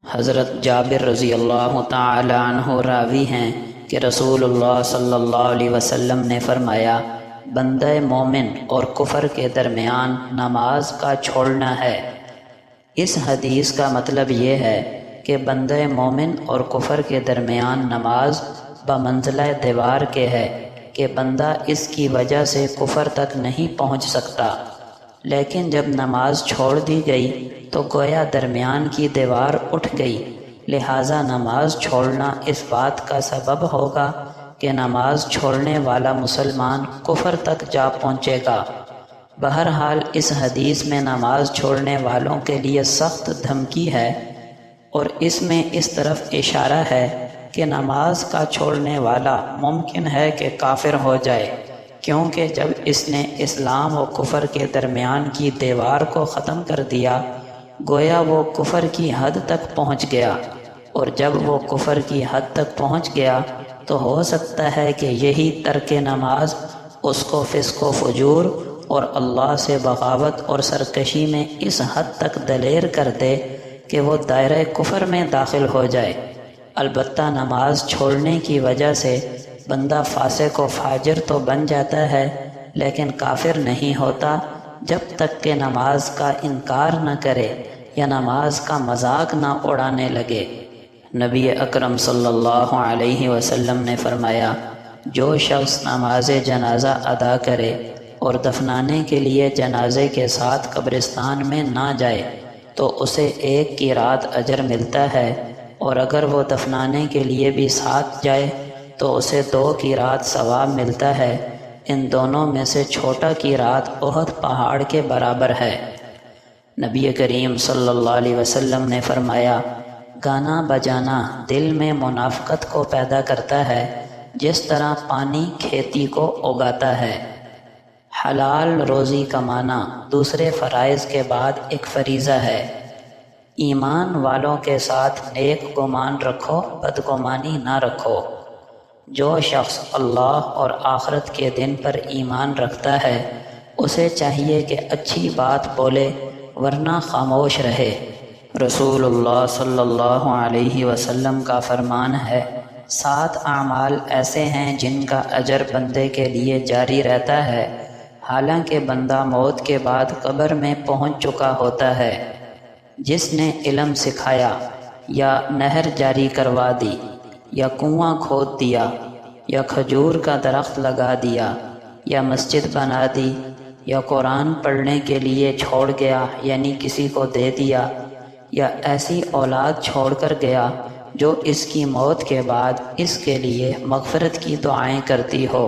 حضرت جابر رضی اللہ تعالی عنہ راوی ہیں کہ رسول اللہ صلی اللہ علیہ وسلم نے فرمایا، بندہ مومن اور کفر کے درمیان نماز کا چھوڑنا ہے۔ اس حدیث کا مطلب یہ ہے کہ بندہ مومن اور کفر کے درمیان نماز بمنزلہ دیوار کے ہے کہ بندہ اس کی وجہ سے کفر تک نہیں پہنچ سکتا، لیکن جب نماز چھوڑ دی گئی تو گویا درمیان کی دیوار اٹھ گئی، لہٰذا نماز چھوڑنا اس بات کا سبب ہوگا کہ نماز چھوڑنے والا مسلمان کفر تک جا پہنچے گا۔ بہرحال اس حدیث میں نماز چھوڑنے والوں کے لیے سخت دھمکی ہے، اور اس میں اس طرف اشارہ ہے کہ نماز کا چھوڑنے والا ممکن ہے کہ کافر ہو جائے، کیونکہ جب اس نے اسلام و کفر کے درمیان کی دیوار کو ختم کر دیا گویا وہ کفر کی حد تک پہنچ گیا، اور جب وہ کفر کی حد تک پہنچ گیا تو ہو سکتا ہے کہ یہی ترک نماز اس کو فسق و فجور اور اللہ سے بغاوت اور سرکشی میں اس حد تک دلیر کر دے کہ وہ دائرہ کفر میں داخل ہو جائے۔ البتہ نماز چھوڑنے کی وجہ سے بندہ فاسق و فاجر تو بن جاتا ہے، لیکن کافر نہیں ہوتا جب تک کہ نماز کا انکار نہ کرے یا نماز کا مذاق نہ اڑانے لگے۔ نبی اکرم صلی اللہ علیہ وسلم نے فرمایا، جو شخص نماز جنازہ ادا کرے اور دفنانے کے لیے جنازے کے ساتھ قبرستان میں نہ جائے تو اسے 1 کی رات اجر ملتا ہے، اور اگر وہ دفنانے کے لیے بھی ساتھ جائے تو اسے 2 کی رات ثواب ملتا ہے۔ ان دونوں میں سے چھوٹا کی رات احد پہاڑ کے برابر ہے۔ نبی کریم صلی اللہ علیہ وسلم نے فرمایا، گانا بجانا دل میں منافقت کو پیدا کرتا ہے، جس طرح پانی کھیتی کو اگاتا ہے۔ حلال روزی کمانا دوسرے فرائض کے بعد ایک فریضہ ہے۔ ایمان والوں کے ساتھ نیک گمان رکھو، بدگمانی نہ رکھو۔ جو شخص اللہ اور آخرت کے دن پر ایمان رکھتا ہے اسے چاہیے کہ اچھی بات بولے ورنہ خاموش رہے۔ رسول اللہ صلی اللہ علیہ وسلم کا فرمان ہے، 7 اعمال ایسے ہیں جن کا اجر بندے کے لیے جاری رہتا ہے حالانکہ بندہ موت کے بعد قبر میں پہنچ چکا ہوتا ہے۔ جس نے علم سکھایا، یا نہر جاری کروا دی، یا کنواں کھود دیا، یا کھجور کا درخت لگا دیا، یا مسجد بنا دی، یا قرآن پڑھنے کے لیے چھوڑ گیا یعنی کسی کو دے دیا، یا ایسی اولاد چھوڑ کر گیا جو اس کی موت کے بعد اس کے لیے مغفرت کی دعائیں کرتی ہو۔